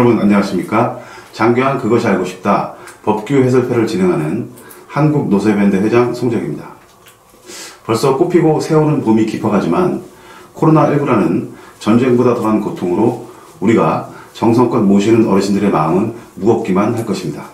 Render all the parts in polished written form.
여러분 안녕하십니까? 장교한 그것이 알고 싶다 법규 해설회를 진행하는 한국노사협연대 회장 송적입니다. 벌써 꽃피고 새오는 봄이 깊어가지만 코로나19라는 전쟁보다 더한 고통으로 우리가 정성껏 모시는 어르신들의 마음은 무겁기만 할 것입니다.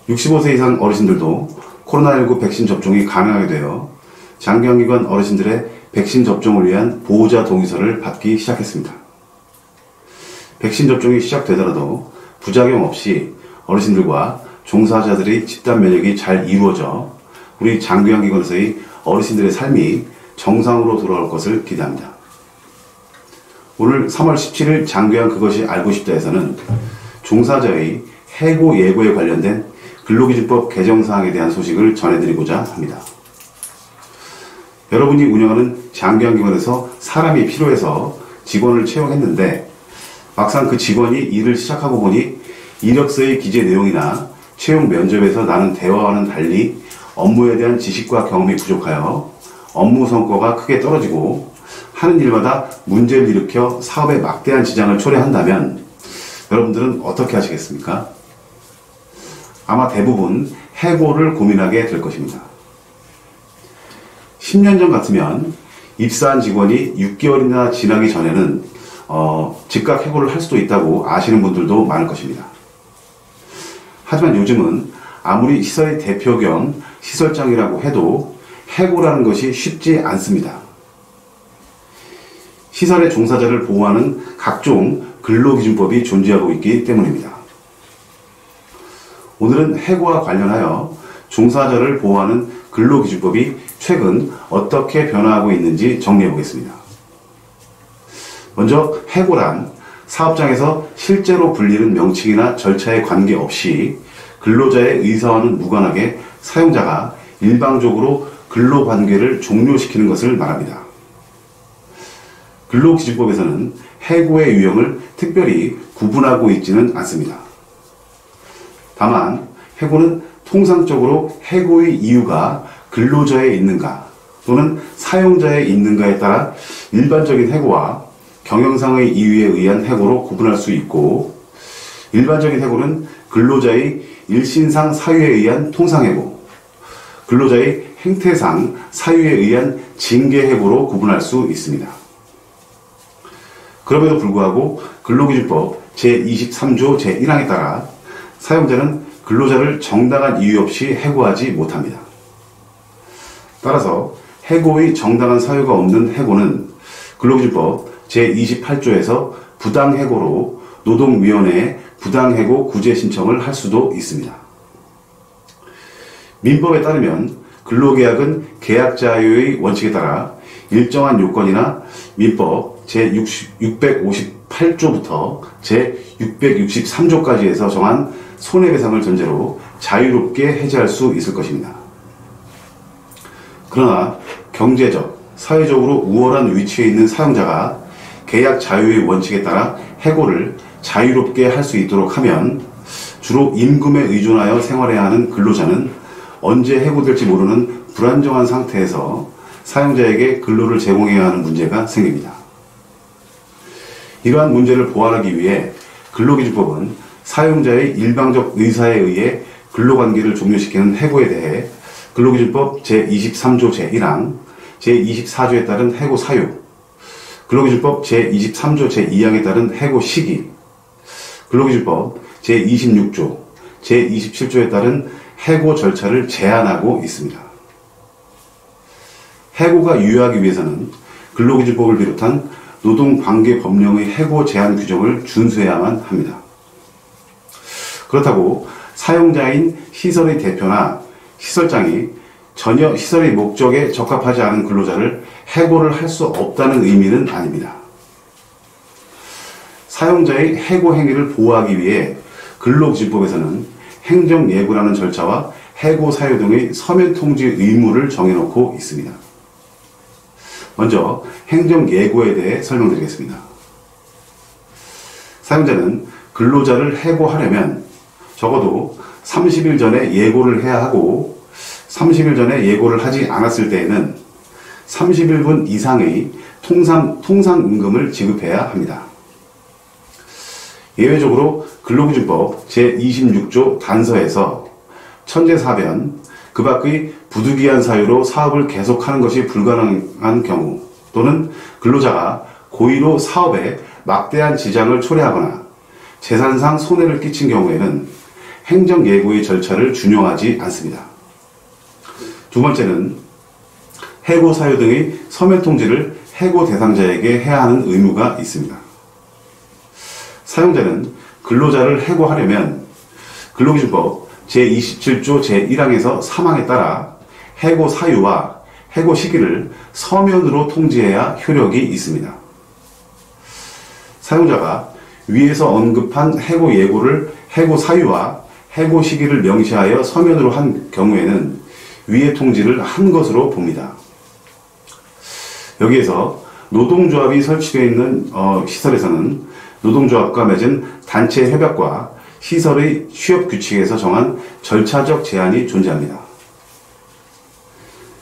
65세 이상 어르신들도 코로나19 백신 접종이 가능하게 되어 장교환기관 어르신들의 백신 접종을 위한 보호자 동의서를 받기 시작했습니다. 백신 접종이 시작되더라도 부작용 없이 어르신들과 종사자들의 집단 면역이 잘 이루어져 우리 장교환기관에서의 어르신들의 삶이 정상으로 돌아올 것을 기대합니다. 오늘 3월 17일 장교환 그것이 알고 싶다에서는 종사자의 해고 예고에 관련된 근로기준법 개정사항에 대한 소식을 전해드리고자 합니다. 여러분이 운영하는 장교환기관에서 사람이 필요해서 직원을 채용했는데 막상 그 직원이 일을 시작하고 보니 이력서의 기재 내용이나 채용 면접에서 나눈 대화와는 달리 업무에 대한 지식과 경험이 부족하여 업무 성과가 크게 떨어지고 하는 일마다 문제를 일으켜 사업에 막대한 지장을 초래한다면 여러분들은 어떻게 하시겠습니까? 아마 대부분 해고를 고민하게 될 것입니다. 10년 전 같으면 입사한 직원이 6개월이나 지나기 전에는 즉각 해고를 할 수도 있다고 아시는 분들도 많을 것입니다. 하지만 요즘은 아무리 시설의 대표 겸 시설장이라고 해도 해고라는 것이 쉽지 않습니다. 시설의 종사자를 보호하는 각종 근로기준법이 존재하고 있기 때문입니다. 오늘은 해고와 관련하여 종사자를 보호하는 근로기준법이 최근 어떻게 변화하고 있는지 정리해 보겠습니다. 먼저 해고란 사업장에서 실제로 불리는 명칭이나 절차에 관계없이 근로자의 의사와는 무관하게 사용자가 일방적으로 근로관계를 종료시키는 것을 말합니다. 근로기준법에서는 해고의 유형을 특별히 구분하고 있지는 않습니다. 다만 해고는 통상적으로 해고의 이유가 근로자에 있는가 또는 사용자에 있는가에 따라 일반적인 해고와 경영상의 이유에 의한 해고로 구분할 수 있고, 일반적인 해고는 근로자의 일신상 사유에 의한 통상해고, 근로자의 행태상 사유에 의한 징계해고로 구분할 수 있습니다. 그럼에도 불구하고 근로기준법 제23조 제1항에 따라 사용자는 근로자를 정당한 이유 없이 해고하지 못합니다. 따라서 해고의 정당한 사유가 없는 해고는 근로기준법 제28조에서 부당해고로 노동위원회에 부당해고 구제 신청을 할 수도 있습니다. 민법에 따르면 근로계약은 계약 자유의 원칙에 따라 일정한 요건이나 민법 제658조부터 제663조까지 해서 정한 손해배상을 전제로 자유롭게 해지할 수 있을 것입니다. 그러나 경제적, 사회적으로 우월한 위치에 있는 사용자가 계약 자유의 원칙에 따라 해고를 자유롭게 할 수 있도록 하면 주로 임금에 의존하여 생활해야 하는 근로자는 언제 해고될지 모르는 불안정한 상태에서 사용자에게 근로를 제공해야 하는 문제가 생깁니다. 이러한 문제를 보완하기 위해 근로기준법은 사용자의 일방적 의사에 의해 근로관계를 종료시키는 해고에 대해 근로기준법 제23조 제1항, 제24조에 따른 해고 사유, 근로기준법 제23조 제2항에 따른 해고 시기, 근로기준법 제26조, 제27조에 따른 해고 절차를 제한하고 있습니다. 해고가 유효하기 위해서는 근로기준법을 비롯한 노동관계법령의 해고 제한 규정을 준수해야만 합니다. 그렇다고 사용자인 시설의 대표나 시설장이 전혀 시설의 목적에 적합하지 않은 근로자를 해고를 할 수 없다는 의미는 아닙니다. 사용자의 해고 행위를 보호하기 위해 근로기준법에서는 행정예고라는 절차와 해고 사유 등의 서면 통지 의무를 정해놓고 있습니다. 먼저 행정예고에 대해 설명드리겠습니다. 사용자는 근로자를 해고하려면 적어도 30일 전에 예고를 해야 하고 30일 전에 예고를 하지 않았을 때에는 30일분 이상의 통상임금을 지급해야 합니다. 예외적으로 근로기준법 제26조 단서에서 천재사변, 그 밖의 부득이한 사유로 사업을 계속하는 것이 불가능한 경우 또는 근로자가 고의로 사업에 막대한 지장을 초래하거나 재산상 손해를 끼친 경우에는 행정예고의 절차를 준용하지 않습니다. 두 번째는 해고 사유 등의 서면 통지를 해고 대상자에게 해야 하는 의무가 있습니다. 사용자는 근로자를 해고하려면 근로기준법 제27조 제1항에서 3항에 따라 해고 사유와 해고 시기를 서면으로 통지해야 효력이 있습니다. 사용자가 위에서 언급한 해고 예고를 해고 사유와 해고 시기를 명시하여 서면으로 한 경우에는 위의 통지를 한 것으로 봅니다. 여기에서 노동조합이 설치되어 있는 시설에서는 노동조합과 맺은 단체 협약과 시설의 취업 규칙에서 정한 절차적 제한이 존재합니다.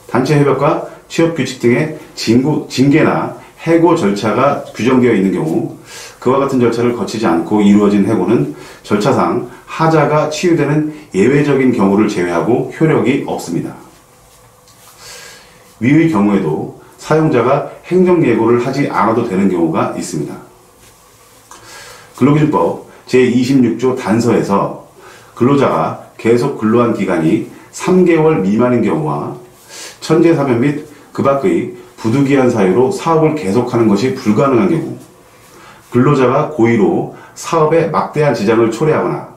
단체 협약과 취업 규칙 등의 징계나 해고 절차가 규정되어 있는 경우 그와 같은 절차를 거치지 않고 이루어진 해고는 절차상 하자가 치유되는 예외적인 경우를 제외하고 효력이 없습니다. 위의 경우에도 사용자가 행정예고를 하지 않아도 되는 경우가 있습니다. 근로기준법 제26조 단서에서 근로자가 계속 근로한 기간이 3개월 미만인 경우와 천재사변 및 그 밖의 부득이한 사유로 사업을 계속하는 것이 불가능한 경우, 근로자가 고의로 사업에 막대한 지장을 초래하거나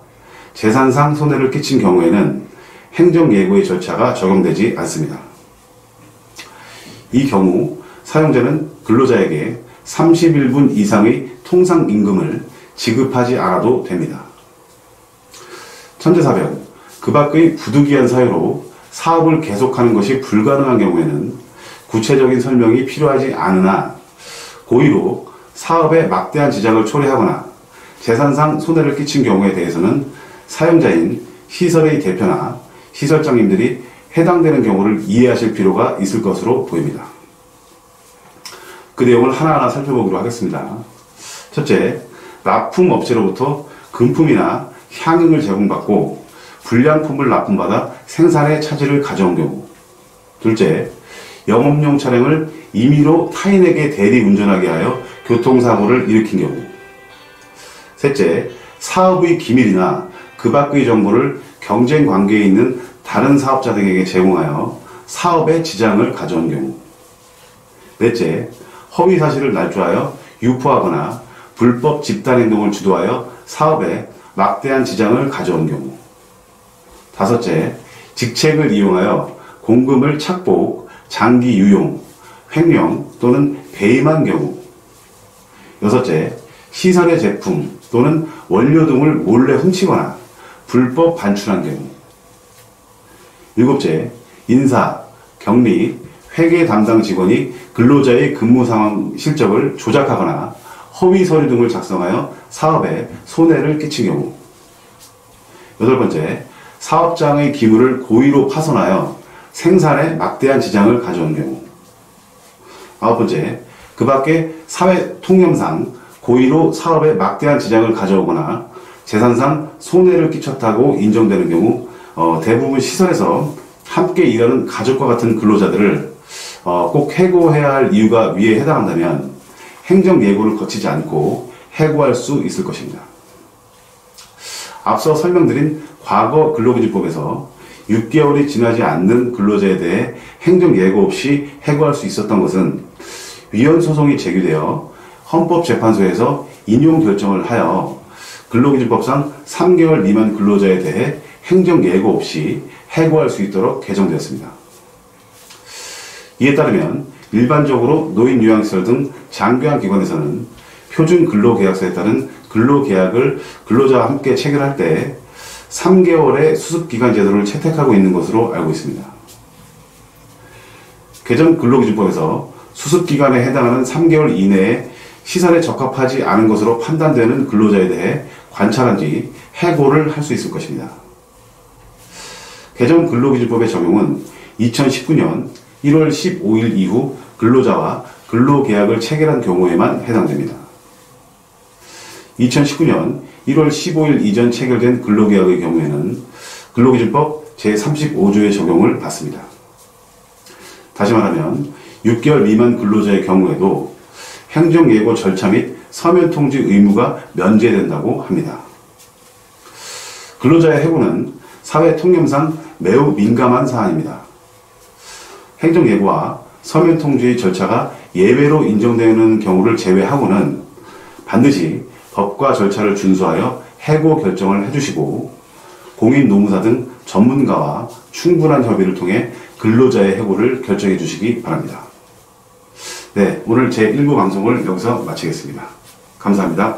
재산상 손해를 끼친 경우에는 행정예고의 절차가 적용되지 않습니다. 이 경우 사용자는 근로자에게 31분 이상의 통상임금을 지급하지 않아도 됩니다. 천재사변, 그 밖의 부득이한 사유로 사업을 계속하는 것이 불가능한 경우에는 구체적인 설명이 필요하지 않으나 고의로 사업에 막대한 지장을 초래하거나 재산상 손해를 끼친 경우에 대해서는 사용자인 시설의 대표나 시설장님들이 해당되는 경우를 이해하실 필요가 있을 것으로 보입니다. 그 내용을 하나하나 살펴보기로 하겠습니다. 첫째, 납품업체로부터 금품이나 향응을 제공받고 불량품을 납품받아 생산에 차질을 가져온 경우. 둘째, 영업용 차량을 임의로 타인에게 대리 운전하게 하여 교통사고를 일으킨 경우. 셋째, 사업의 기밀이나 그 밖의 정보를 경쟁 관계에 있는 다른 사업자 등에게 제공하여 사업에 지장을 가져온 경우. 넷째, 허위 사실을 날조하여 유포하거나 불법 집단행동을 주도하여 사업에 막대한 지장을 가져온 경우. 다섯째, 직책을 이용하여 공금을 착복, 장기 유용, 횡령 또는 배임한 경우. 여섯째, 시설의 제품 또는 원료 등을 몰래 훔치거나 불법 반출한 경우. 일곱째, 인사, 격리, 회계 담당 직원이 근로자의 근무 상황 실적을 조작하거나 허위 서류 등을 작성하여 사업에 손해를 끼친 경우. 여덟 번째, 사업장의 기물을 고의로 파손하여 생산에 막대한 지장을 가져온 경우. 아홉 번째, 그 밖에 사회 통념상 고의로 사업에 막대한 지장을 가져오거나 재산상 손해를 끼쳤다고 인정되는 경우 대부분 시설에서 함께 일하는 가족과 같은 근로자들을 꼭 해고해야 할 이유가 위에 해당한다면 행정예고를 거치지 않고 해고할 수 있을 것입니다. 앞서 설명드린 과거 근로기준법에서 6개월이 지나지 않는 근로자에 대해 행정예고 없이 해고할 수 있었던 것은 위헌소송이 제기되어 헌법재판소에서 인용 결정을 하여 근로기준법상 3개월 미만 근로자에 대해 행정예고 없이 해고할 수 있도록 개정되었습니다. 이에 따르면 일반적으로 노인요양시설 등 장교양 기관에서는 표준 근로계약서에 따른 근로계약을 근로자와 함께 체결할 때 3개월의 수습기간 제도를 채택하고 있는 것으로 알고 있습니다. 개정 근로기준법에서 수습기간에 해당하는 3개월 이내에 시설에 적합하지 않은 것으로 판단되는 근로자에 대해 관찰한 뒤 해고를 할 수 있을 것입니다. 개정 근로기준법의 적용은 2019년 1월 15일 이후 근로자와 근로계약을 체결한 경우에만 해당됩니다. 2019년 1월 15일 이전 체결된 근로계약의 경우에는 근로기준법 제35조의 적용을 받습니다. 다시 말하면 6개월 미만 근로자의 경우에도 행정예고 절차 및 서면 통지 의무가 면제된다고 합니다. 근로자의 해고는 사회 통념상 매우 민감한 사안입니다. 행정예고와 서면 통지의 절차가 예외로 인정되는 경우를 제외하고는 반드시 법과 절차를 준수하여 해고 결정을 해주시고 공인노무사 등 전문가와 충분한 협의를 통해 근로자의 해고를 결정해 주시기 바랍니다. 네, 오늘 제1부 방송을 여기서 마치겠습니다. 감사합니다.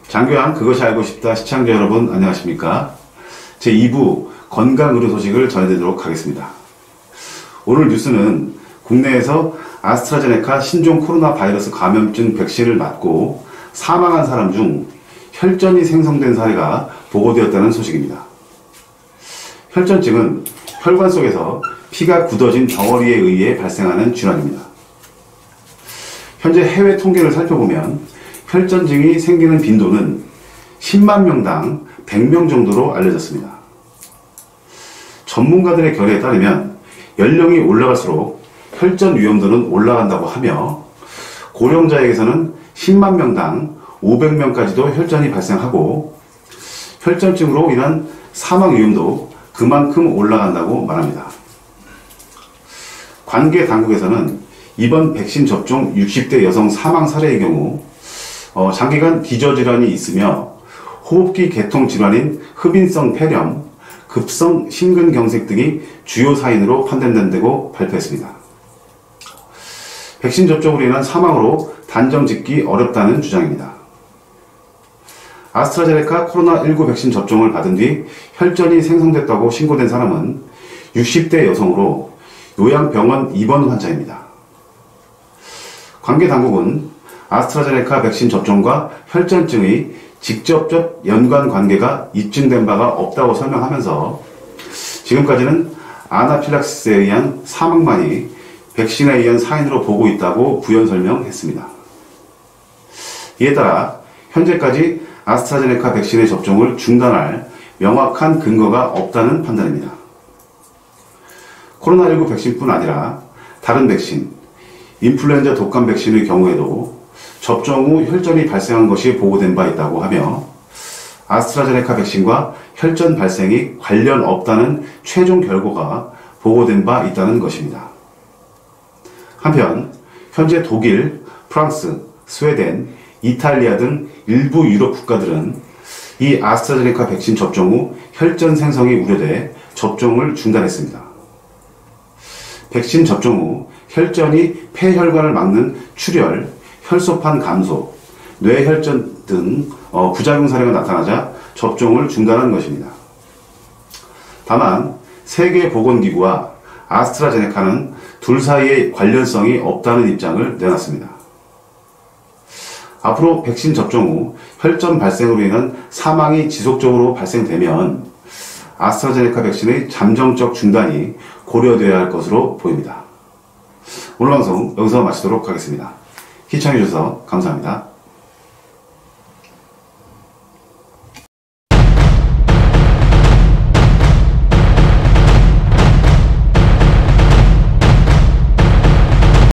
장교양 그것이 알고 싶다 시청자 여러분 안녕하십니까? 제2부 건강의료 소식을 전해드리도록 하겠습니다. 오늘 뉴스는 국내에서 아스트라제네카 신종 코로나 바이러스 감염증 백신을 맞고 사망한 사람 중 혈전이 생성된 사례가 보고되었다는 소식입니다. 혈전증은 혈관 속에서 피가 굳어진 덩어리에 의해 발생하는 질환입니다. 현재 해외 통계를 살펴보면 혈전증이 생기는 빈도는 10만 명당 100명 정도로 알려졌습니다. 전문가들의 결의에 따르면 연령이 올라갈수록 혈전 위험도는 올라간다고 하며 고령자에게서는 10만 명당 500명까지도 혈전이 발생하고 혈전증으로 인한 사망 위험도 그만큼 올라간다고 말합니다. 관계 당국에서는 이번 백신 접종 60대 여성 사망 사례의 경우 장기간 기저질환이 있으며 호흡기 계통 질환인 흡인성 폐렴, 급성 심근경색 등이 주요 사인으로 판단된다고 발표했습니다. 백신 접종으로 인한 사망으로 단정 짓기 어렵다는 주장입니다. 아스트라제네카 코로나19 백신 접종을 받은 뒤 혈전이 생성됐다고 신고된 사람은 60대 여성으로 요양병원 입원 환자입니다. 관계당국은 아스트라제네카 백신 접종과 혈전증의 직접적 연관 관계가 입증된 바가 없다고 설명하면서 지금까지는 아나필락시스에 의한 사망만이 백신에 의한 사인으로 보고 있다고 부연 설명했습니다. 이에 따라 현재까지 아스트라제네카 백신의 접종을 중단할 명확한 근거가 없다는 판단입니다. 코로나19 백신뿐 아니라 다른 백신, 인플루엔자 독감 백신의 경우에도 접종 후 혈전이 발생한 것이 보고된 바 있다고 하며 아스트라제네카 백신과 혈전 발생이 관련 없다는 최종 결과가 보고된 바 있다는 것입니다. 한편 현재 독일, 프랑스, 스웨덴, 이탈리아 등 일부 유럽 국가들은 이 아스트라제네카 백신 접종 후 혈전 생성이 우려돼 접종을 중단했습니다. 백신 접종 후 혈전이 폐혈관을 막는 출혈, 혈소판 감소, 뇌혈전 등 부작용 사례가 나타나자 접종을 중단한 것입니다. 다만 세계보건기구와 아스트라제네카는 둘 사이의 관련성이 없다는 입장을 내놨습니다. 앞으로 백신 접종 후 혈전 발생으로 인한 사망이 지속적으로 발생되면 아스트라제네카 백신의 잠정적 중단이 고려되어야 할 것으로 보입니다. 오늘 방송 여기서 마치도록 하겠습니다. 시청해주셔서 감사합니다.